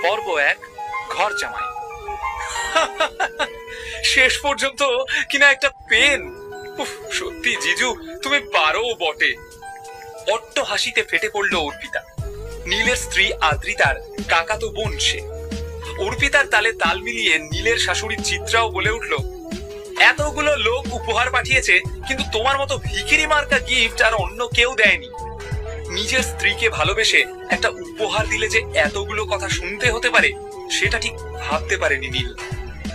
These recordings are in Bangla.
পর্ব 1, ঘর জামাই। শেষ পর্যন্ত কিনা একটা পেন। সত্যি জিজু, তুমি পারো বটে। অট্ট হাসিতে ফেটে পড়লো অর্পিতা। নীলের স্ত্রী আদ্রিতার কাকাতো বোন সে। অর্পিতার তালে তাল মিলিয়ে নীলের শাশুড়ি চিত্রাও বলে উঠলো, এতগুলো লোক উপহার পাঠিয়েছে, কিন্তু তোমার মতো ভিখিরি মার্কা গিফট আর অন্য কেউ দেয়নি। নিজের স্ত্রীকে ভালোবেসে একটা উপহার দিলে যে এতগুলো কথা শুনতে হতে পারে, সেটা ঠিক ভাবতে পারেনি নীল।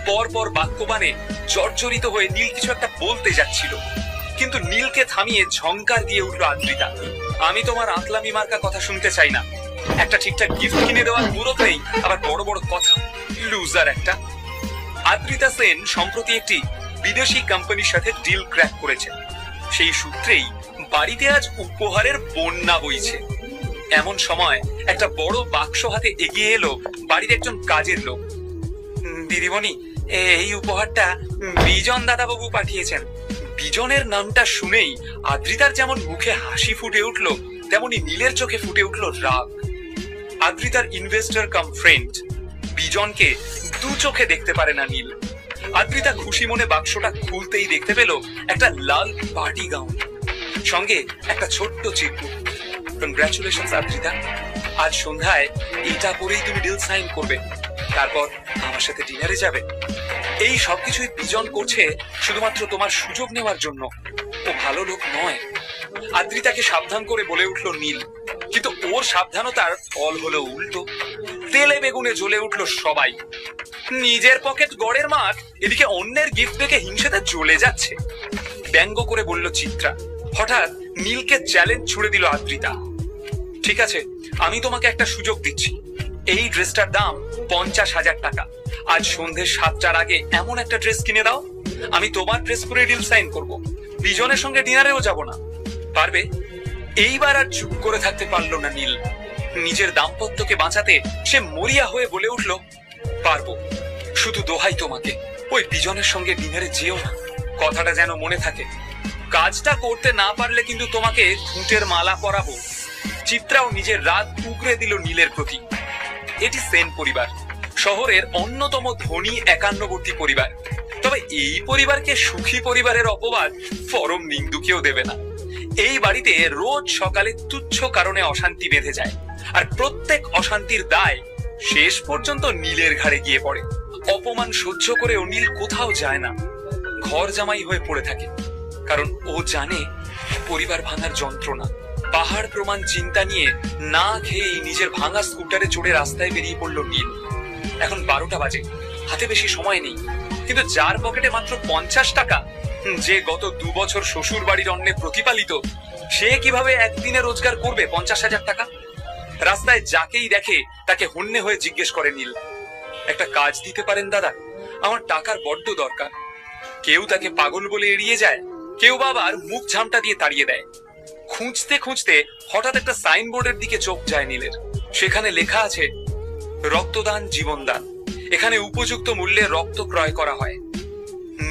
পরপর বাক্যবাণে জর্জরিত হয়ে নীল কিছু একটা বলতে যাচ্ছিল, কিন্তু নীলকে থামিয়ে ঝংকার দিয়ে উঠলো আদ্রিতা, আমি তোমার আতলামি মার্কা কথা শুনতে চাই না। একটা ঠিকঠাক গিফট কিনে দেওয়ার মুরত নেই, আবার বড় বড় কথা। লুজার একটা। আদ্রিতা সেন সম্প্রতি একটি বিদেশি কোম্পানির সাথে ডিল ক্র্যাক করেছে। সেই সূত্রেই বাড়িতে আজ উপহারের বন্যা বইছে। এমন সময় একটা বড় বাক্স হাতে এগিয়ে এলো বাড়ির একজন কাজের লোক। দিদিমণি, এই উপহারটা বিজন দাদাবাবু পাঠিয়েছেন। বিজনের নামটা শুনেই আদ্রিতার যেমন মুখে হাসি ফুটে উঠলো, তেমনি নীলের চোখে ফুটে উঠলো রাগ। আদ্রিতার ইনভেস্টর কাম ফ্রেন্ড বিজনকে দু চোখে দেখতে পারে না নীল। আদ্রিতা খুশি মনে বাক্সটা খুলতেই দেখতে পেল একটা লাল পার্টি গাউন, সঙ্গে একটা ছোট্ট চিরকুট। কনগ্রাচুলেশনস আদ্রিতা, আজ সন্ধ্যায় এটা পরেই তুমি ডিল সাইন করবে, তারপর আমার সাথে ডিনারে যাবে। এই সবকিছুই বিজন করছে শুধুমাত্র তোমার সুযোগ নেওয়ার জন্য। ও ভালো লোক নয়। আদ্রিতাকে সাবধান করে বলে উঠলো নীল, কিন্তু ওর সাবধানতার ফল হলো উল্টো। তেলে বেগুনে জ্বলে উঠলো সবাই। নিজের পকেট গড়ের মাঠ, এদিকে অন্যের গিফট দেখে হিংসাতে জ্বলে যাচ্ছে। ব্যঙ্গ করে বলল চিত্রা। হঠাৎ নীলকে চ্যালেঞ্জ ছুড়ে দিল আদ্রিতা, ঠিক আছে, আমি তোমাকে একটা সুযোগ দিচ্ছি। এই ড্রেসটার দাম 50,000 টাকা। আজ সন্ধ্যে 7টার আগে এমন একটা ড্রেস কিনে দাও, আমি তোমার ড্রেস পরে ডিল সাইন করব। বিজনের সঙ্গে ডিনারেও যাব না। পারবে? এইবার আর চুপ করে থাকতে পারলো না নীল। নিজের দাম্পত্যকে বাঁচাতে সে মরিয়া হয়ে বলে উঠলো, পারবো, শুধু দোহাই তোমাকে, ওই বিজনের সঙ্গে ডিনারে যেও না। কথাটা যেন মনে থাকে। কাজটা করতে না পারলে কিন্তু তোমাকে ঠুঁটের মালা পরাবো। চিত্রাও নিজের রাত উগরে দিল নীলের প্রতি। এটি সেন পরিবার, শহরের অন্যতম ধনী একান্নবর্তী পরিবার। তবে এই পরিবারকে সুখী পরিবারের অপবাদ পরম নিন্দুকেও দেবে না। এই বাড়িতে রোজ সকালে তুচ্ছ কারণে অশান্তি বেঁধে যায়, আর প্রত্যেক অশান্তির দায় শেষ পর্যন্ত নীলের ঘাড়ে গিয়ে পড়ে। অপমান সহ্য করে ও নীল কোথাও যায় না, ঘর জামাই হয়ে পড়ে থাকে। কারণ ও জানে পরিবার ভাঙার যন্ত্রণা। পাহাড় প্রমাণ চিন্তা নিয়ে না খেয়েই নিজের ভাঙা স্কুটারে চড়ে রাস্তায় বেরিয়ে পড়লো নীল। এখন 12টা বাজে, হাতে বেশি সময় নেই, কিন্তু যার পকেটে মাত্র 50 টাকা, যে গত 2 বছর শ্বশুর বাড়ির অন্নে প্রতিপালিত, সে কিভাবে একদিনে রোজগার করবে 50,000 টাকা? রাস্তায় যাকেই দেখে তাকে হন্যে হয়ে জিজ্ঞেস করে নীল, একটা কাজ দিতে পারেন দাদা, আমার টাকার বড্ড দরকার। কেউ তাকে পাগল বলে এড়িয়ে যায়, কেউ বা আবার মুখ ঝামটা দিয়ে তাড়িয়ে দেয়। খুঁজতে খুঁজতে হঠাৎ একটা সাইনবোর্ডের দিকে চোখ যায় নীলের। সেখানে লেখা আছে, রক্তদান জীবনদান। এখানে উপযুক্ত মূল্যে রক্ত ক্রয় করা হয়।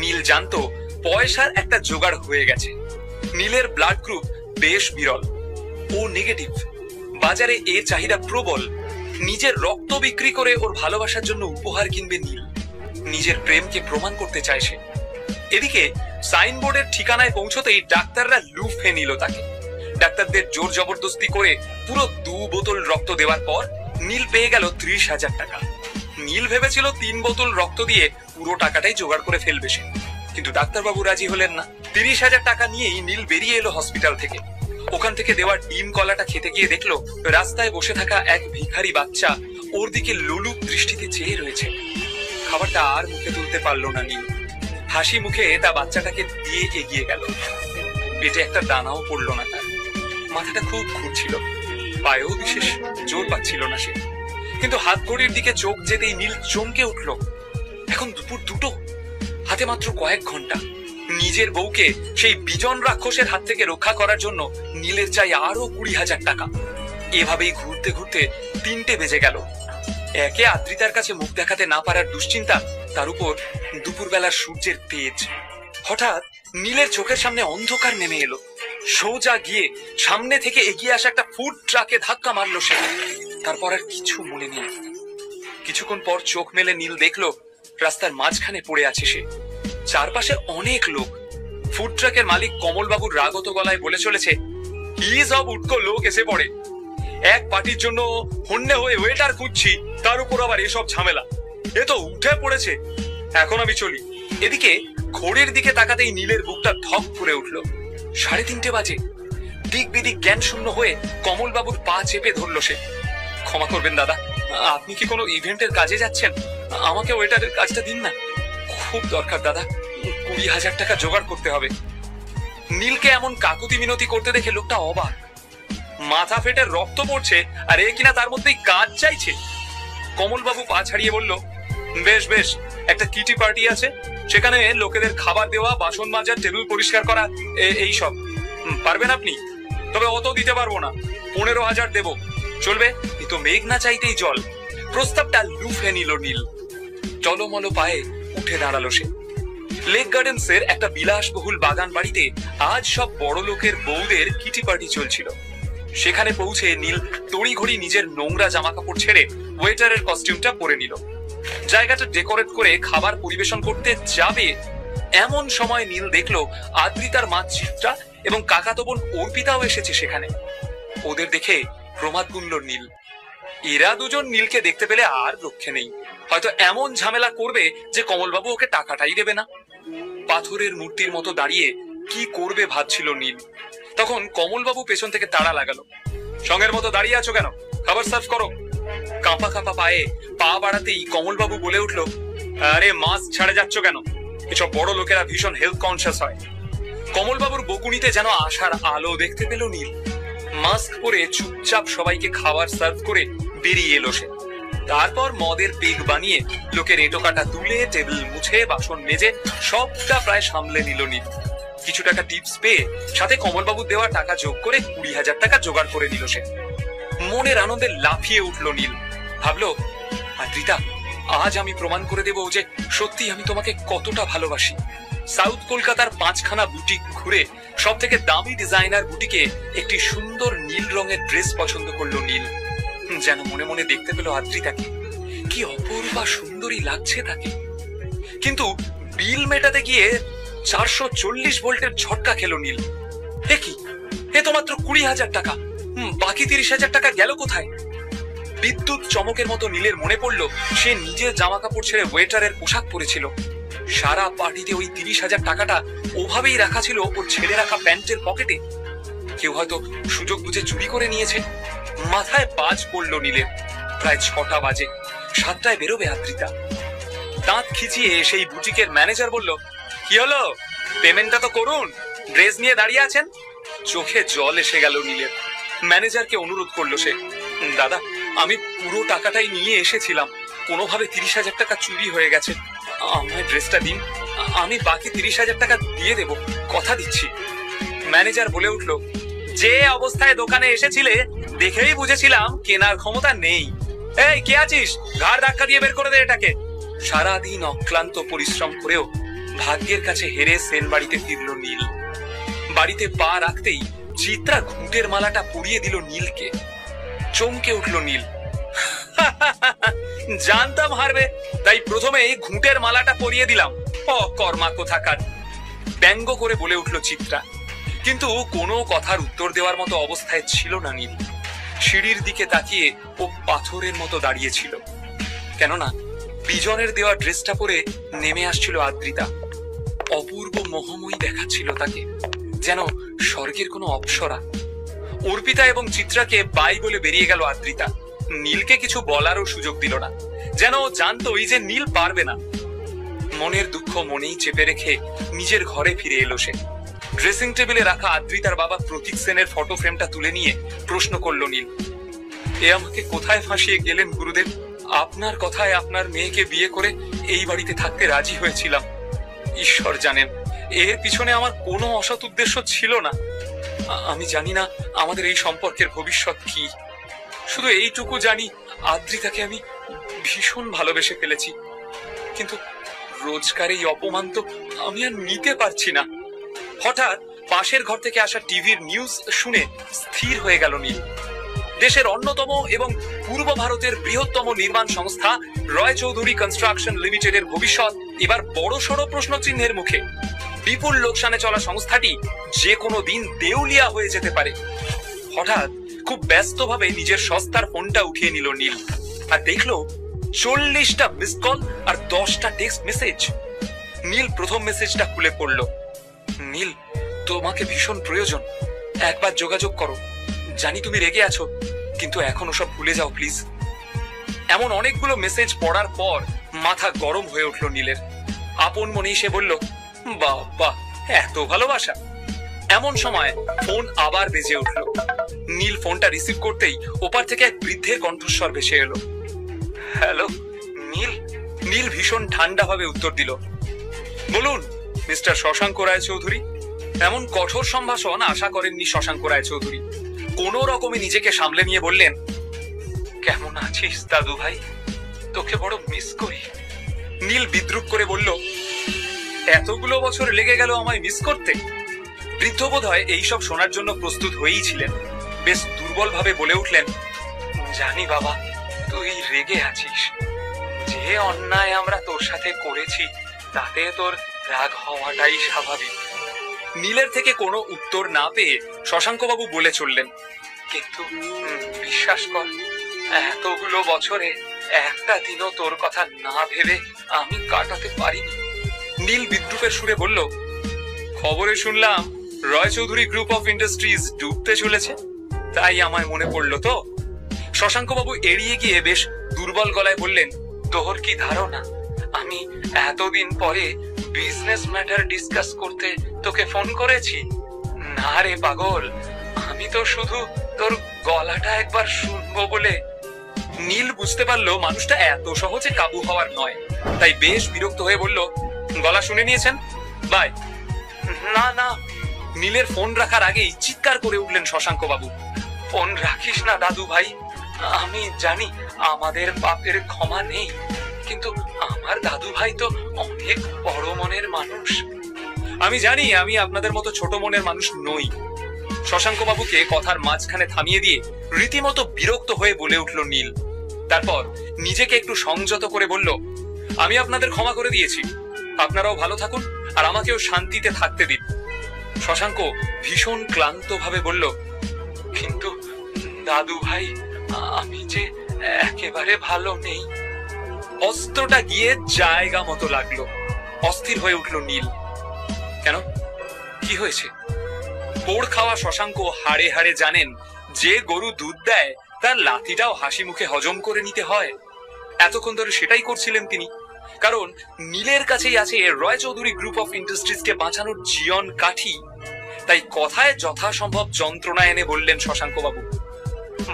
নীল জানতো পয়সার একটা জোগাড় হয়ে গেছে। নীলের ব্লাড গ্রুপ বেশ বিরল, ও নেগেটিভ। বাজারে এর চাহিদা প্রবল। নিজের রক্ত বিক্রি করে ওর ভালোবাসার জন্য উপহার কিনবে নীল। নিজের প্রেমকে প্রমাণ করতে চায় সে। এদিকে সাইনবোর্ডের ঠিকানায় পৌঁছতেই ডাক্তাররা লুফে নিল তাকে। ডাক্তারদের জোর জবরদস্তি করে পুরো 2 বোতল রক্ত দেওয়ার পর নীল পেয়ে গেল 30,000 টাকা। নীল ভেবেছিল 3 বোতল রক্ত দিয়ে পুরো টাকাটাই জোগাড় করে ফেলবে সে, কিন্তু ডাক্তারবাবু রাজি হলেন না। 30,000 টাকা নিয়েই নীল বেরিয়ে এলো হসপিটাল থেকে। ওখান থেকে দেওয়া ডিম কলাটা খেতে গিয়ে দেখলো রাস্তায় বসে থাকা এক ভিখারি বাচ্চা ওর দিকে লোলুপ দৃষ্টিতে চেয়ে রয়েছে। খাবারটা আর মুখে তুলতে পারলো না নীল। হাসি মুখে তা বাচ্চাটাকে দিয়ে এগিয়ে গেল। পেটে একটা দানাও পড়লো না তার। মাথাটা খুব ঘুরছিল, পায়েও বিশেষ জোর পাচ্ছিল না সে। কিন্তু হাত ঘড়ির দিকে চোখ যেতেই নীল চমকে উঠল। এখন দুপুর 2টো, হাতে মাত্র কয়েক ঘন্টা। নিজের বউকে সেই বিজন রাক্ষসের হাত থেকে রক্ষা করার জন্য নীলের চাই আরো 20,000 টাকা। এভাবেই ঘুরতে ঘুরতে 3টে বেজে গেল। একে আদ্রিতার কাছে মুখ দেখাতে না পারার দুশ্চিন্তা, তার উপর দুপুরবেলার সূর্যের তেজ। হঠাৎ নীলের চোখের সামনে অন্ধকার নেমে এলো। সোজা গিয়ে সামনে থেকে এগিয়ে আসা একটা ফুড ট্রাকে ধাক্কা মারলো সে। তারপর আর কিছু মনে নেই। কিছুক্ষণ পর চোখ মেলে নীল দেখলো রাস্তার মাঝখানে পড়ে আছে সে। চারপাশে অনেক লোক। ফুড ট্রাকের মালিক কমলবাবুর রাগত গলায় বলে চলেছে, কি সব উটকো লোক এসে পড়ে, এক পার্টির জন্য হন্যে হয়ে ওয়েটার খুঁজছি, তার উপর আবার এসব ঝামেলা, এ তো উঠে পড়েছে, এখন আমি চলি। এদিকে ঘড়ির দিকে তাকাতেই নীলের বুকটা ধক করে উঠল। 3:30 বাজে। দিক বিদিক জ্ঞান শূন্য হয়ে কমলবাবুর পা চেপে ধরলো সে। ক্ষমা করবেন দাদা, আপনি কি কোনো ইভেন্টের কাজে যাচ্ছেন? আমাকে ওয়েটারের কাজটা দিন না, খুব দরকার দাদা, 20,000 টাকা জোগাড় করতে হবে। নীলকে এমন কাকুতি মিনতি করতে দেখে লোকটা অবাক। মাথা ফেটে রক্ত পড়ছে আর এ কিনা তার মধ্যেই কাজ চাইছে। কমলবাবু পা ছাড়িয়ে বলল, বেশ বেশ, একটা কিটি পার্টি আছে, সেখানে লোকেদের খাবার দেওয়া, বাসন মাজা, টেবিল পরিষ্কার করা, এই সব পারবেন আপনি? তবে অত দিতে পারবো না, 15,000 দেব, চলবে? এই তো মেঘ না চাইতেই জল। প্রস্তাবটা লুফে নিল নীল। টলমল পায়ে উঠে দাঁড়ালো সে। লেক গার্ডেন্সের একটা বিলাসবহুল বাগান বাড়িতে আজ সব বড় লোকের বউদের কিটি পার্টি চলছিল। সেখানে পৌঁছে নীল তড়িঘড়ি নিজের নোংরা জামা কাপড় ছেড়ে ওয়েটারের কস্টিউমটা পরে নিল। জায়গাটা ডেকোরেট করে খাবার পরিবেশন করতে যাবে এমন সময় নীল দেখলো আদ্রিতার মা চিত্রা এবং কাকাতো বোন অর্পিতাও এসেছে সেখানে। ওদের দেখে প্রমাদ গুনল নীল। এরা দুজন নীলকে দেখতে পেলে আর রক্ষে নেই, হয়তো এমন ঝামেলা করবে যে কমলবাবু ওকে টাকাটাই দেবে না। পাথরের মূর্তির মতো দাঁড়িয়ে কি করবে ভাবছিল নীল। তখন কমলবাবু পেছন থেকে তাড়া লাগালো, সঙ্গের মতো দাঁড়িয়ে আছো কেন, খাবার সার্ভ করো। কাঁপা কাঁপা পায়ে পা বাড়াতেই কমলবাবু বলে উঠলো, আরে মাস্ক ছাড়ে যাচ্ছ কেন, এসব বড় লোকেরা ভীষণ হেলথ কনসিয়াস হয়। কমলবাবুর বকুনিতে যেন আশার আলো দেখতে পেল নীল। মাস্ক পরে চুপচাপ সবাইকে খাবার সার্ভ করে বেরিয়ে এলো সে। তারপর মদের পেগ বানিয়ে লোকের এঁটো কাটা তুলে, টেবিল মুছে, বাসন মেজে সবটা প্রায় সামলে নিল নীল। কিছু টাকা টিপস পেয়ে সাথে কমলবাবু দেওয়া টাকা যোগ করে 20,000 টাকা জোগাড় করে নিল সে। মনের আনন্দে লাফিয়ে উঠল নীল। ভাবলো, আদ্রিতা, আজ আমি প্রমাণ করে দেব যে সত্যি আমি তোমাকে কতটা ভালোবাসি। সাউথ কলকাতার 5খানা বুটিক ঘুরে সব থেকে দামি ডিজাইনার বুটিকে একটি সুন্দর নীল রঙের ড্রেস পছন্দ করলো নীল। যেন মনে মনে দেখতে পেল আদ্রিতাকে, কি অপূর্বা সুন্দরী লাগছে তাকে। কিন্তু বিল মেটাতে গিয়ে 440 ভোল্টের ঝটকা খেলো নীল। এ কি, এ তো মাত্র 20,000 টাকা, বাকি 30,000 টাকা গেল কোথায়? বিদ্যুৎ চমকের মতো নীলের মনে পড়লো সে নিজের জামা কাপড় ছেড়ে ওয়েটারের পোশাক পরেছিল। সারা পার্টিতে ওই 30,000 টাকাটা ওভাবেই রাখা ছিল ওর ছেড়ে রাখা প্যান্টের পকেটে। কেউ হয়তো সুযোগ বুঝে চুরি করে নিয়েছে। মাথায় বাজ পড়লো নীলের। প্রায় 6টা বাজে, 7টায় বেরোবে আদ্রিতা। দাঁত খিচিয়ে সেই বুটিকের ম্যানেজার বলল, কি হলো, পেমেন্টটা তো করুন, ড্রেস নিয়ে দাঁড়িয়ে আছেন। চোখে জল এসে গেল নীলের। ম্যানেজারকে অনুরোধ করলো সে, দাদা, আমি পুরো টাকাটাই নিয়ে এসেছিলাম, কোনোভাবে 30,000 টাকা চুরি হয়ে গেছে, আমায় ড্রেসটা দিন, আমি বাকি 30,000 টাকা দিয়ে দেব, কথা দিচ্ছি। ম্যানেজার বলে উঠলো, যে অবস্থায় দোকানে এসেছিলে দেখেই বুঝেছিলাম কেনার ক্ষমতা নেই। এই কে আছিস, ঘাড় ধাক্কা দিয়ে বের করে দে এটাকে। সারাদিন অক্লান্ত পরিশ্রম করেও ভাগ্যের কাছে হেরে সেন বাড়িতে ফিরল নীল। বাড়িতে পা রাখতেই চিত্রা ঘুঁটের মালাটা পরিয়ে দিল নীলকে। চমকে উঠল নীল। জানতাম হারবে, তাই প্রথমে এই ঘুঁটের মালাটা পরিয়ে দিলাম, কর্মা কোথাকার। ব্যঙ্গ করে বলে উঠল চিত্রা। কিন্তু কোনো কথার উত্তর দেওয়ার মতো অবস্থায় ছিল না নীল। সিঁড়ির দিকে তাকিয়ে ও পাথরের মতো দাঁড়িয়েছিল। কেননা বিজনের দেওয়া ড্রেসটা পরে নেমে আসছিল আদ্রিতা। অপূর্ব মোহময়ী দেখাচ্ছিল তাকে, যেন স্বর্গের কোনো অপ্সরা। অর্পিতা এবং চিত্রাকে বাই বলে বেরিয়ে গেল আদ্রিতা। নীলকে কিছু বলারও সুযোগ দিল না, যেন জানতোই যে নীল পারবে না। মনের দুঃখ মনেই চেপে রেখে নিজের ঘরে ফিরে এলো সে। ড্রেসিং টেবিলে রাখা আদ্রিতার বাবা প্রতীক সেনের ফটো ফ্রেমটা তুলে নিয়ে প্রশ্ন করলো নীল, এ আমাকে কোথায় ফাঁসিয়ে গেলেন গুরুদেব? আপনার কথায় আপনার মেয়েকে বিয়ে করে এই বাড়িতে থাকতে রাজি হয়েছিলাম। ঈশ্বর জানেন, এর পিছনে আমার কোনো অসৎ উদ্দেশ্য ছিল না। আমি জানি না আমাদের এই সম্পর্কের ভবিষ্যৎ কি, শুধু এইটুকু জানি আদ্রিতাকে আমি ভীষণ ভালোবেসে ফেলেছি। কিন্তু রোজকার এই অপমান তো আমি আর নিতে পারছি না। হঠাৎ পাশের ঘর থেকে আসা টিভির নিউজ শুনে স্থির হয়ে গেল নীল। দেশের অন্যতম এবং পূর্ব ভারতের বৃহত্তম নির্মাণ সংস্থা রয় চৌধুরী কনস্ট্রাকশন লিমিটেডের ভবিষ্যৎ এবার বড়সড় প্রশ্নচিহ্নের মুখে। বিপুল লোকসানে চলা সংস্থাটি যে কোনো দিন দেউলিয়া হয়ে যেতে পারে। হঠাৎ খুব ব্যস্তভাবে নিজের সস্তার ফোনটা উঠিয়ে নিল নীল, আর দেখলো 40টা মিস কল আর 10টা টেক্সট মেসেজ। নীল প্রথম মেসেজটা খুলে পড়ল। নীল, তোমাকে ভীষণ প্রয়োজন, একবার যোগাযোগ করো। জানি তুমি রেগে আছো, কিন্তু এখন ওসব ভুলে যাও প্লিজ। এমন অনেকগুলো মেসেজ পড়ার পর মাথা গরম হয়ে উঠল নীলের। আপন মনেই সে বলল, বাবা এত ভালোবাসা। এমন সময় ফোন আবার বেজে উঠল। নীল ফোনটা রিসিভ করতেই ওপার থেকে এক বৃদ্ধের কণ্ঠস্বর ভেসে এলো। হ্যালো নীল। নীল ভীষণ ঠান্ডা ভাবে উত্তর দিল, বলুন মিস্টার শশাঙ্ক রায় চৌধুরী। এমন কঠোর সম্ভাষণ আশা করেননি শশাঙ্ক রায় চৌধুরী। কোন রকমে নিজেকে সামলে নিয়ে বললেন, কেমন আছিস দাদু ভাই, তোকে বড় মিস করি। নীল বিদ্রুপ করে বলল, এতগুলো বছর লেগে গেল আমায় মিস করতে? বৃদ্ধ বোধহয় এইসব শোনার জন্য প্রস্তুত হয়েই ছিলেন। বেশ দুর্বল ভাবে বলে উঠলেন, জানি বাবা তুই রেগে আছিস। যে অন্যায় আমরা তোর সাথে করেছি তাতে তোর রাগ হওয়াটাই স্বাভাবিক। নীলের থেকে কোনো উত্তর না পেয়ে শশাঙ্ক বাবু বলে চললেন, কিন্তু বিশ্বাস কর, এতগুলো বছরে একটা দিনও তোর কথা না ভেবে আমি কাটাতে পারিনি। নীল বিদ্রুপের সুরে বলল, খবরে শুনলাম রয় চৌধুরী গ্রুপ অফ ইন্ডাস্ট্রিজ ডুবতে চলেছে, তাই আমায় মনে পড়লো তো। শশাঙ্ক বাবু এড়িয়ে গিয়ে বেশ দুর্বল গলায় বললেন, তোর কি ধারণা আমি এতদিন পরে বিজনেস ম্যাটার ডিসকাস করতে তোকে ফোন করেছি? না রে পাগল, আমি তো শুধু তোর গলাটা একবার শুনবো বলে। নীল বুঝতে পারলো মানুষটা এত সহজে কাবু হওয়ার নয়, তাই বেশ বিরক্ত হয়ে বলল, গলা শুনে নিয়েছেন, বাই। না না। নীলের ফোন রাখার আগেই চিৎকার করে উঠলেন শশাঙ্ক বাবু, ফোন রাখিস না দাদু ভাই। আমি জানি আমাদের পাপের ক্ষমা নেই, কিন্তু আমার দাদু ভাই তো অনেক বড় মনের মানুষ। আমি জানি আমি আপনাদের মতো ছোট মনের মানুষ নই। শশাঙ্ক বাবুকে কথার মাঝখানে থামিয়ে দিয়ে রীতিমতো বিরক্ত হয়ে বলে উঠল নীল। তারপর নিজেকে একটু সংযত করে বলল, আমি আপনাদের ক্ষমা করে দিয়েছি, আপনারাও ভালো থাকুন আর আমাকেও শান্তিতে থাকতে দিন। শশাঙ্ক ভীষণ ক্লান্ত ভাবে বলল, কিন্তু দাদু ভাই আমি যে একেবারে ভালো নেই। অস্ত্রটা গিয়ে জায়গা মতো লাগলো। অস্থির হয়ে উঠল নীল। কেন, কি হয়েছে? পোড় খাওয়া শশাঙ্ক হাড়ে হাড়ে জানেন, যে গরু দুধ দেয় তার লাথিটাও হাসি মুখে হজম করে নিতে হয়। এতক্ষণ ধরে সেটাই করছিলেন তিনি, কারণ নীলের কাছেই আছে রয় চৌধুরী গ্রুপ অফ ইন্ডাস্ট্রিজকে বাঁচানোর জীবন কাঠি। তাই কথায় যথাসম্ভব যন্ত্রণা এনে বললেন শশাঙ্ক বাবু,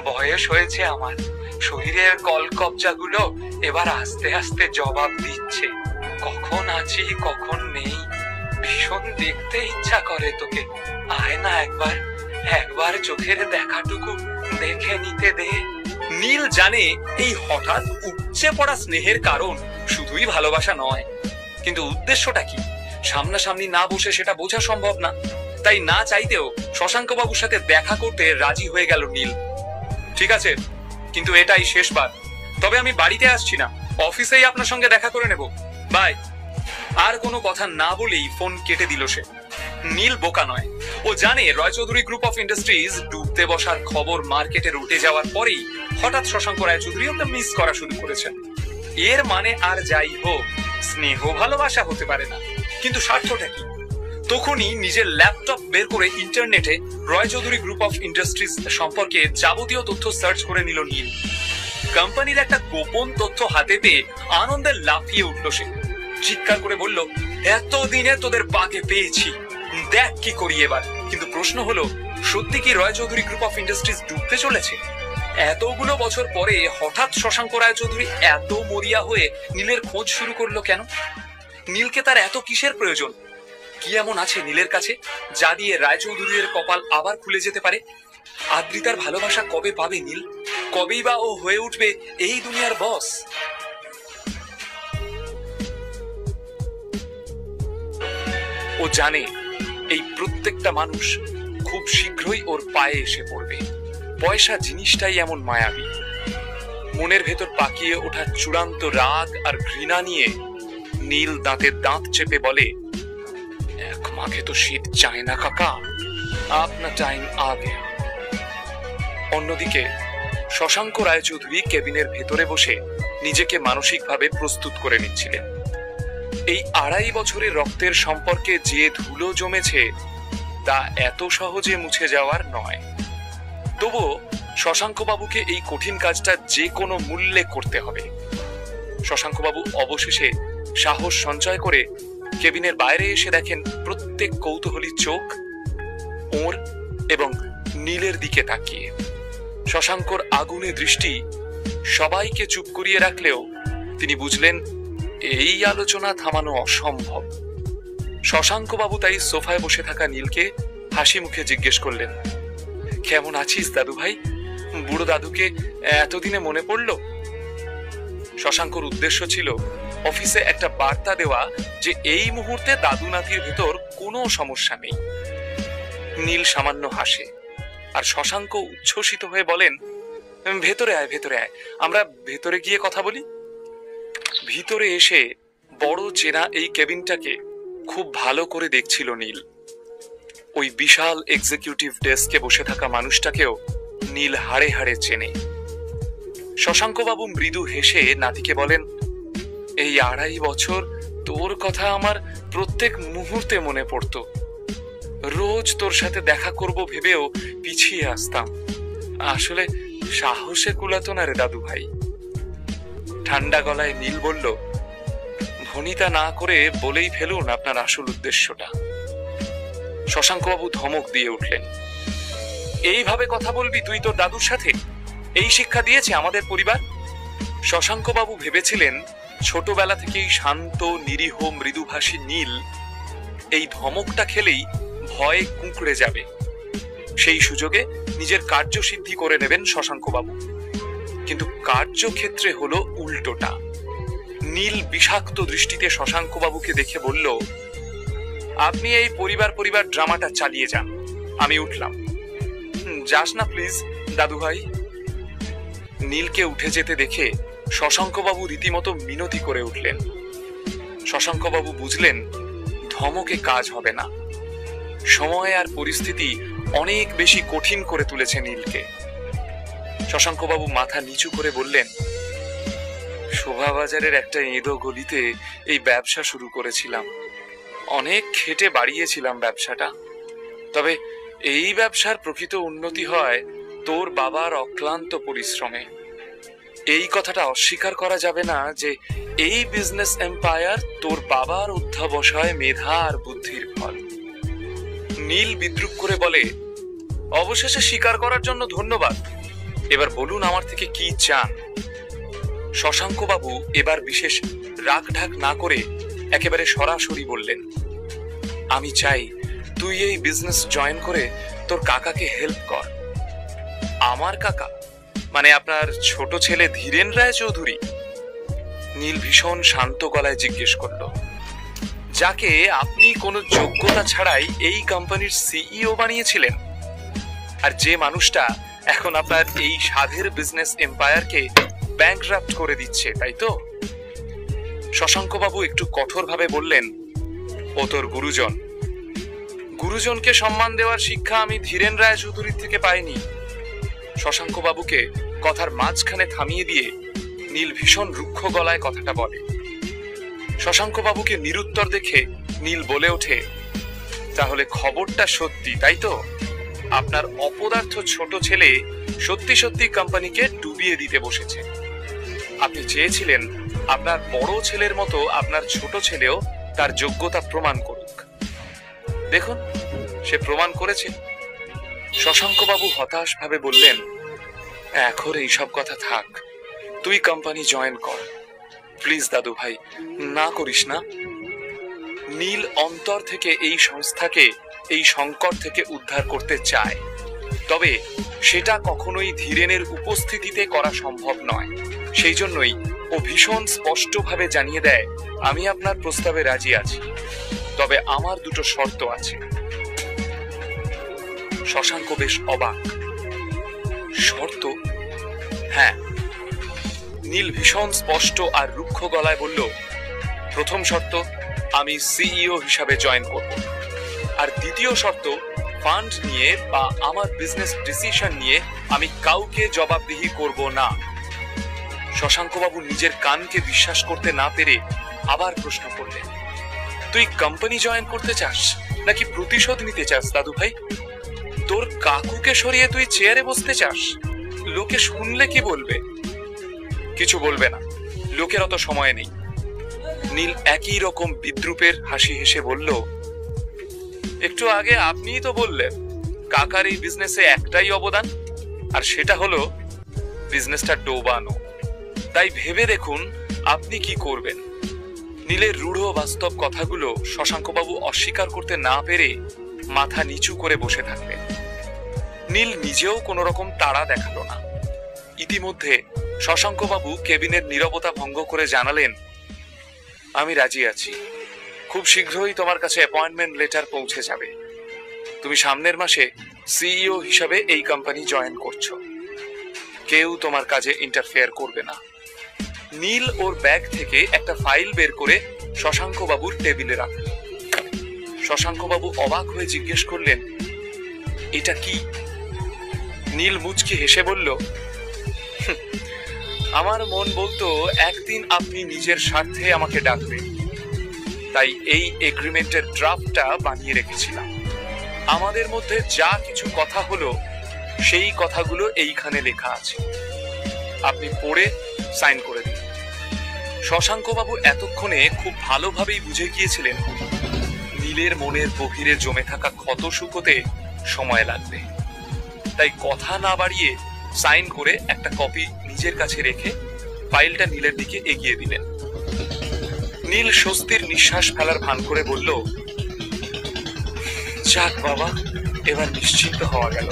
বয়স হয়েছে আমার, শরীরের কলকবজাগুলো এবার আস্তে আস্তে জবাব দিচ্ছে, কখন আছি কখন নেই। ভীষণ দেখতে ইচ্ছা করে তোকে, আয় না একবার, একবার চোখের দেখাটুকু দেখে নিতে দে। নীল জানে এই হঠাৎ উপচে পড়া স্নেহের কারণ শুধুই ভালোবাসা নয়, কিন্তু উদ্দেশ্যটা কি সামনাসামনি না বসে সেটা বোঝা সম্ভব না। তাই না চাইতেও শশাঙ্ক বাবুর সাথে দেখা করতে রাজি হয়ে গেল নীল। ঠিক আছে, কিন্তু এটাই শেষবার, তবে আমি বাড়িতে আসছি না, অফিসেই আপনার সঙ্গে দেখা করে নেব, বাই। আর কোনো কথা না বলেই ফোন কেটে দিল সে। নীল বোকা নয়, ও জানে রয় চৌধুরী গ্রুপ অফ ইন্ডাস্ট্রিজ ডুবতে বসার খবর মার্কেটে উঠে যাওয়ার পরেই হঠাৎ শশাঙ্ক রায় চৌধুরী ওকে মিস করা শুরু করেছেন। এর মানে আর যাই হোক, স্নেহ ভালোবাসা হতে পারে না, কিন্তু স্বার্থটা কি? তখনই নিজের ল্যাপটপ বের করে ইন্টারনেটে রয় চৌধুরী গ্রুপ অফ ইন্ডাস্ট্রিজ সম্পর্কে যাবতীয় তথ্য সার্চ করে নিল নীল। কোম্পানির একটা গোপন তথ্য হাতে পেয়ে আনন্দে লাফিয়ে উঠল সে। চিৎকার করে বলল, এতদিনে তোদের পাকে পেয়েছি, দেখ কি করি এবার। কিন্তু প্রশ্ন হলো, সত্যি কি রয় চৌধুরী গ্রুপ অফ ইন্ডাস্ট্রিজ ডুবতে চলেছে? এতগুলো বছর পরে হঠাৎ শশাঙ্ক রায় চৌধুরী এত মরিয়া হয়ে নীলের খোঁজ শুরু করলো কেন? নীলকে তার এত কিসের প্রয়োজন? কি এমন আছে নীলের কাছে যা দিয়ে রায় চৌধুরীর কপাল আবার খুলে যেতে পারে? আদ্রিতার ভালোবাসা কবে পাবে নীল? কবেই বা ও হয়ে উঠবে এই দুনিয়ার বস? ও জানে এই প্রত্যেকটা মানুষ খুব শীঘ্রই ওর পায়ে এসে পড়বে। পয়সা জিনিসটাই এমন মায়াবী। মনের ভেতর পাকিয়ে ওঠা চূড়ান্ত রাগ আর ঘৃণা নিয়ে নীল দাঁতে দাঁত চেপে বলে, এক মাঘে তো শীত চায় না কাকা, আপনার টাইম আগে। অন্যদিকে শশাঙ্ক রায়চৌধুরী কেবিনের ভেতরে বসে নিজেকে মানসিকভাবে প্রস্তুত করে নিচ্ছিলেন। এই 2.5 বছরের রক্তের সম্পর্কে যে ধুলো জমেছে তা এত সহজে মুছে যাওয়ার নয়। তবুও শশাঙ্ক বাবুকে এই কঠিন কাজটা যে কোনো মূল্যে করতে হবে। শশাঙ্ক বাবু অবশেষে সাহস সঞ্চয় করে কেবিনের বাইরে এসে দেখেন প্রত্যেক কৌতূহলী চোখ ওর এবং নীলের দিকে তাকিয়ে। শশাঙ্কর আগুনে দৃষ্টি সবাইকে চুপ করিয়ে রাখলেও তিনি বুঝলেন এই আলোচনা থামানো অসম্ভব। শশাঙ্ক বাবু তাই সোফায় বসে থাকা নীলকে হাসি মুখে জিজ্ঞেস করলেন, কেমন আছিস দাদু ভাই? বুড়ো দাদুকে এতদিনে মনে পড়ল? শশাঙ্কর উদ্দেশ্য ছিল অফিসে একটা বার্তা দেওয়া যে এই মুহূর্তে দাদু নাতির ভেতর কোনো সমস্যা নেই। নীল সামান্য হাসে আর শশাঙ্ক উচ্ছ্বসিত হয়ে বলেন, ভেতরে আয়, ভেতরে আয়, আমরা ভেতরে গিয়ে কথা বলি। ভিতরে এসে বড় চেনা এই কেবিনটাকে খুব ভালো করে দেখছিল নীল। ওই বিশাল এক্সিকিউটিভ ডেস্কে বসে থাকা মানুষটাকেও নীল হাড়ে হাড়ে চেনে। শশাঙ্ক বাবু মৃদু হেসে নাতিকে বলেন, এই 2.5 বছর তোর কথা আমার প্রত্যেক মুহূর্তে মনে পড়তো। রোজ তোর সাথে দেখা করব ভেবেও পিছিয়ে আসতাম। আসলে সাহসে কুলাতো না রে দাদু ভাই। ঠান্ডা গলায় নীল বলল, ভনিতা না করে বলেই ফেলুন আপনার আসল উদ্দেশ্যটা। শশাঙ্ক বাবু ধমক দিয়ে উঠলেন, এইভাবে কথা বলবি তুই তোর দাদুর সাথে? এই শিক্ষা দিয়েছে আমাদের পরিবার? শশাঙ্ক বাবু ভেবেছিলেন ছোটবেলা থেকেই শান্ত, নিরীহ, মৃদুভাষী নীল এই ধমকটা খেলেই ভয়ে কুঁকড়ে যাবে। সেই সুযোগে নিজের কার্যসিদ্ধি করে নেবেন শশাঙ্ক বাবু। কিন্তু কার্যক্ষেত্রে হলো উল্টোটা। নীল বিষাক্ত দৃষ্টিতে শশাঙ্ক বাবুকে দেখে বলল, আপনি এই পরিবার পরিবার ড্রামাটা চালিয়ে যান, আমি উঠলাম। যাস না প্লিজ দাদু ভাই। নীলকে উঠে যেতে দেখে শশাঙ্ক বাবু রীতিমতো মিনতি করে উঠলেন। শশাঙ্ক বাবু বুঝলেন ধমকে কাজ হবে না। সময় আর পরিস্থিতি অনেক বেশি কঠিন করে তুলেছে নীলকে। শশাঙ্ক বাবু মাথা নিচু করে বললেন, শোভাবাজারের একটা এঁদো গলিতে এই ব্যবসা শুরু করেছিলাম। অনেক খেটে বাড়িয়েছিলাম ব্যবসাটা। তবে এই ব্যবসার প্রকৃত উন্নতি হয় তোর বাবার অক্লান্ত পরিশ্রমে। এই কথাটা অস্বীকার করা যাবে না যে এই বিজনেস এম্পায়ার তোর বাবার অধ্যবসায়, মেধা আর বুদ্ধির ফল। নীল বিদ্রুপ করে বলে, অবশেষে স্বীকার করার জন্য ধন্যবাদ। এবার বলুন আমার থেকে কি চান? শশাঙ্ক বাবু এবার বিশেষ রাগ ঢাক না করে একেবারে সরাসরি বললেন, আমি চাই তুই এই বিজনেস জয়েন করে তোর কাকাকে হেল্প কর। আমার কাকা মানে আপনার ছোট ছেলে ধীরেন রায়চৌধুরী? নীল ভীষণ শান্ত গলায় জিজ্ঞেস করল, যাকে আপনি কোনো যোগ্যতা ছাড়াই এই কোম্পানির সিইও বানিয়েছিলেন, আর যে মানুষটা এখন আপনার এই সাধের বিজনেস এম্পায়ারকে ব্যাংকরাপ্ট করে দিচ্ছে, তাই তো? শশাঙ্ক বাবু একটু কঠোরভাবে বললেন, ও তোর গুরুজন। গুরুজনকে সম্মান দেওয়ার শিক্ষা আমি ধীরেন রায়চৌধুরীর থেকে পাইনি। শশাঙ্ক বাবুকে কথার মাঝখানে থামিয়ে দিয়ে নীল ভীষণ রুক্ষ গলায় কথাটা বলে। শশাঙ্ক বাবুকে নিরুত্তর দেখে নীল বলে ওঠে, তাহলে খবরটা সত্যি, তাই তো? আপনার অপদার্থ ছোট ছেলে সত্যি সত্যি কোম্পানিকে ডুবিয়ে দিতে বসেছে। আপনি চেয়েছিলেন আপনার বড় ছেলের মতো আপনার ছোট ছেলেও তার যোগ্যতা প্রমাণ করুক। দেখুন, সে প্রমাণ করেছে। শশাঙ্ক বাবু হতাশ ভাবে বললেন, এখন এইসব কথা থাক, তুই কোম্পানি জয়েন কর প্লিজ দাদু ভাই, না করিস না। নীল অন্তর থেকে এই সংস্থাকে এই সংকট থেকে উদ্ধার করতে চায়, তবে সেটা কখনোই ধীরেনের উপস্থিতিতে করা সম্ভব নয়। সেই জন্যই ও ভীষণ স্পষ্টভাবে জানিয়ে দেয়, আমি আপনার প্রস্তাবে রাজি আছি, তবে আমার দুটো শর্ত আছে। শশাঙ্ক বেশ অবাক। শর্ত? হ্যাঁ, নীল ভীষণ স্পষ্ট আর রুক্ষ গলায় বলল, প্রথম শর্ত, আমি সিইও হিসাবে জয়েন করব, আর দ্বিতীয় শর্ত, ফান্ড নিয়ে বা আমার বিজনেস ডিসিশন নিয়ে আমি কাউকে জবাবদিহি করব না। শশাঙ্কবাবু নিজের কানকে বিশ্বাস করতে না পেরে আবার প্রশ্ন করলেন, তুই কোম্পানি জয়েন করতে চাস নাকি প্রতিশোধ নিতে চাস দাদু ভাই? তোর কাকুকে সরিয়ে তুই চেয়ারে বসতে চাস? লোকে শুনলে কি বলবে? কিছু বলবে না, লোকের অত সময় নেই। নীল একই রকম বিদ্রুপের হাসি হেসে বলল, একটু আগে আপনিই তো বললেন কাকার এই বিজনেসে একটাই অবদান, আর সেটা হলো বিজনেসটা ডোবানো। তাই ভেবে দেখুন আপনি কি করবেন। নীলের রূঢ় বাস্তব কথাগুলো শশাঙ্কবাবু অস্বীকার করতে না পেরে মাথা নিচু করে বসে থাকলেন। নীল নিজেও কোন রকম তাড়া দেখালো না। ইতিমধ্যে শশাঙ্কবাবু কেবিনের নীরবতা ভঙ্গ করে জানালেন, আমি রাজি আছি, খুব শীঘ্রই তোমার কাছে অ্যাপয়েন্টমেন্ট লেটার পৌঁছে যাবে। তুমি সামনের মাসে সিইও হিসাবে এই কোম্পানি জয়েন করছো। কেউ তোমার কাজে ইন্টারফেয়ার করবে না। নীল ওর ব্যাগ থেকে একটা ফাইল বের করে শশাঙ্কবাবুর টেবিলে রাখল। শশাঙ্কবাবু অবাক হয়ে জিজ্ঞেস করলেন, এটা কি? নীল মুচকি হেসে বলল, আমার মন বলতো একদিন আপনি নিজের স্বার্থে আমাকে ডাকবেন, তাই এই এগ্রিমেন্টের ড্রাফটটা বানিয়ে রেখেছিলাম। আমাদের মধ্যে যা কিছু কথা হলো সেই কথাগুলো এইখানে লেখা আছে, আপনি পড়ে সাইন করে দিন। শশাঙ্কবাবু এতক্ষণে খুব ভালোভাবেই বুঝে গিয়েছিলেন নীলের মনের গভীরে জমে থাকা ক্ষত শুকোতে সময় লাগবে, তাই কথা না বাড়িয়ে সাইন করে একটা কপি নিজের কাছে রেখে ফাইলটা নীলের দিকে এগিয়ে দিলেন। নীল স্বস্তির নিঃশ্বাস ফেলার ভান করে বলল, যাক বাবা, এবার নিশ্চিন্ত হওয়া গেল।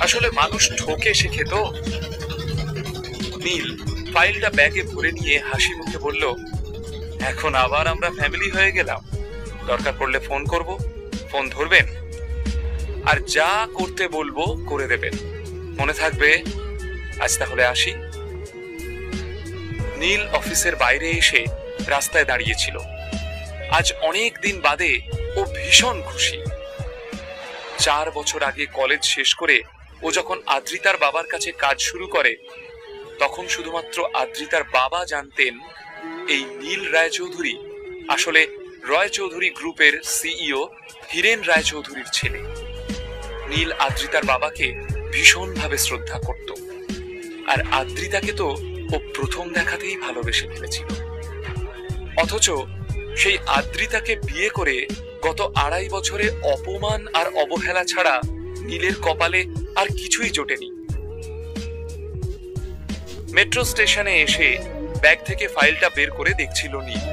আসলে মানুষ ঠকে শেখে তো। নীল ফাইলটা ব্যাগে ভরে নিয়ে হাসি মুখে বলল, এখন আবার আমরা ফ্যামিলি হয়ে গেলাম। দরকার পড়লে ফোন করব, ফোন ধরবেন, আর যা করতে বলবো করে দেবেন। মনে থাকবে। আজ তাহলে আসি। নীল অফিসের বাইরে এসে রাস্তায় দাঁড়িয়েছিল। আজ অনেক দিন বাদে ও ভীষণ খুশি। 4 বছর আগে কলেজ শেষ করে ও যখন আদ্রিতার বাবার কাছে কাজ শুরু করে, তখন শুধুমাত্র আদ্রিতার বাবা জানতেন এই নীল রায়চৌধুরী আসলে রয় চৌধুরী গ্রুপের সিইও হীরেন রায়চৌধুরীর ছেলে। নীল আদ্রিতার বাবাকে ভীষণভাবে শ্রদ্ধা করত, আর আদ্রিতাকে তো ও প্রথম দেখাতেই ভালোবেসে ফেলেছিল। অথচ সেই আদ্রিতাকে বিয়ে করে গত 2.5 বছরে অপমান আর অবহেলা ছাড়া নীলের কপালে আর কিছুই জোটেনি। মেট্রো স্টেশনে এসে ব্যাগ থেকে ফাইলটা বের করে দেখছিল নীল।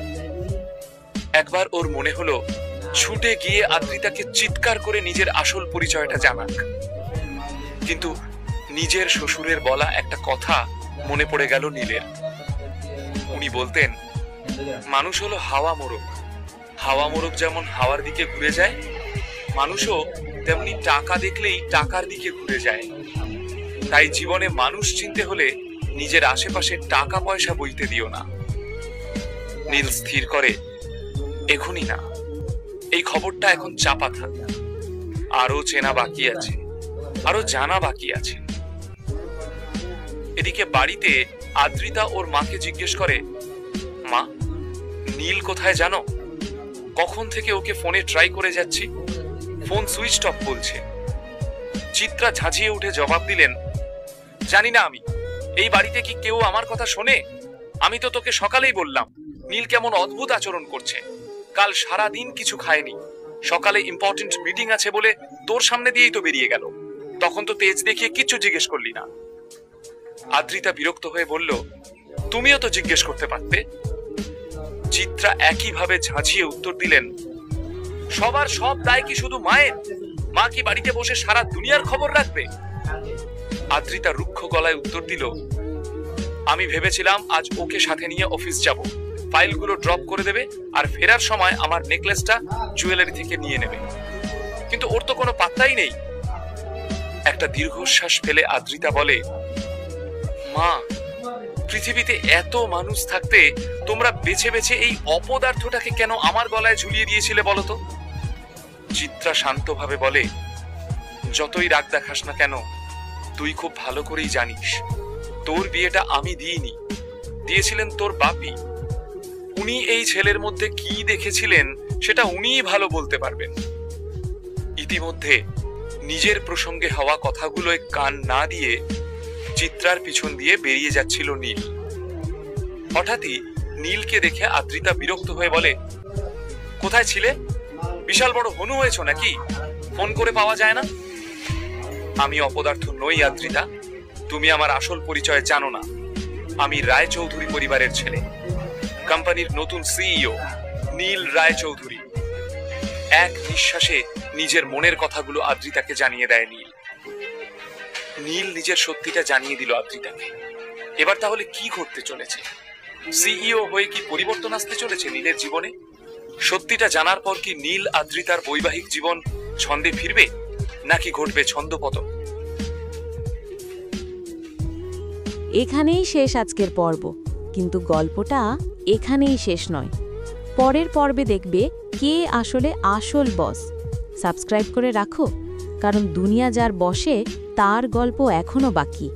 একবার ওর মনে হলো ছুটে গিয়ে আদ্রিতাকে চিৎকার করে নিজের আসল পরিচয়টা জানাক, কিন্তু নিজের শ্বশুরের বলা একটা কথা মনে পড়ে গেল নীলের। উনি বলতেন, মানুষ হলো হাওয়া মোরগ, হাওয়া মোরগ যেমন হাওয়ার দিকে ঘুরে যায়, মানুষও তেমনি টাকা দেখলেই টাকার দিকে ঘুরে যায়। তাই জীবনে মানুষ চিনতে হলে নিজের আশেপাশে টাকা পয়সা বইতে দিও না। নীল স্থির করে, এখনই না, এই খবরটা এখন চাপা থাক। আরো চেনা বাকি আছে, আরো জানা বাকি আছে। এদিকে বাড়িতে আদ্রিতা ওর মাকে জিজ্ঞেস করে, মা, নীল কোথায় জানো? কখন থেকে ওকে ফোনে ট্রাই করে যাচ্ছি, ফোন সুইচ অফ বলছে। চিত্রা ঝাঁঝিয়ে উঠে জবাব দিলেন, জানি না আমি, এই বাড়িতে কি কেউ আমার কথা শোনে? আমি তো তোকে সকালেই বললাম নীল কেমন অদ্ভুত আচরণ করছে। কাল সারা দিন কিছু খায়নি, সকালে ইম্পর্টেন্ট মিটিং আছে বলে তোর সামনে দিয়েই তো বেরিয়ে গেল। তখন তো তেজ দেখিয়ে কিচ্ছু জিজ্ঞেস করলি না। আদ্রিতা বিরক্ত হয়ে বলল, তুমিও তো জিজ্ঞেস করতে পারতে। চিত্রা একইভাবে ঝাঁঝিয়ে উত্তর দিলেন, সবার সব দায় কি শুধু মায়ের? মা কি বাড়িতে বসে সারা দুনিয়ার খবর রাখবে? আদ্রিতা রুক্ষ গলায় উত্তর দিল, আমি ভেবেছিলাম আজ ওকে সাথে নিয়ে অফিস যাব, ফাইলগুলো ড্রপ করে দেবে আর ফেরার সময় আমার নেকলেসটা জুয়েলারি থেকে নিয়ে নেবে, কিন্তু ওর তো কোনো পাত্তাই নেই। একটা দীর্ঘশ্বাস ফেলে আদ্রিতা বলে, মা, পৃথিবীতে এত মানুষ থাকতে তোমরা বেছে বেছে এই অপদার্থটাকে কেন আমার গলায় ঝুলিয়ে দিয়েছিলে বলো তো? চিত্রা শান্তভাবে বলে, যতই রাগ দেখাস না কেন, তুই খুব ভালো করেই জানিস তোর বিয়েটা আমি দিইনি, দিয়েছিলেন তোর বাপি। উনি এই ছেলের মধ্যে কি দেখেছিলেন সেটা উনিই ভালো বলতে পারবেন। ইতিমধ্যে নিজের প্রসঙ্গে হওয়া কথাগুলোয় কান না দিয়ে চিত্রার পিছন দিয়ে বেরিয়ে যাচ্ছিল নীল। হঠাৎই নীলকে দেখে আদ্রিতা বিরক্ত হয়ে বলে, কোথায় ছিলে? বিশাল বড় হনু হয়েছো নাকি? ফোন করে পাওয়া যায় না? আমি অপদার্থ নই আদ্রিতা, তুমি আমার আসল পরিচয় জানো না। আমি রায়চৌধুরী পরিবারের ছেলে, কোম্পানির নতুন সিইও নীল রায়চৌধুরী। এক নিঃশ্বাসে নিজের মনের কথাগুলো আদ্রিতাকে জানিয়ে দেয় নীল। নীল নিজের সত্যিটা জানিয়ে দিল আদ্রিতাকে। এবার তাহলে কি ঘটতে চলেছে? সিইও হয়ে কি পরিবর্তন আসতে চলেছে নীলের জীবনে? সত্যিটা জানার পর কি নীল আদ্রিতার বৈবাহিক জীবন ছন্দে ফিরবে, নাকি ঘটবে ছন্দপতন? এখানেই শেষ আজকের পর্ব, কিন্তু গল্পটা এখানেই শেষ নয়। পরের পর্বে দেখবে কে আসলে আসল বস। সাবস্ক্রাইব করে রাখো, কারণ দুনিয়া যার বসে তার গল্প এখনো বাকি।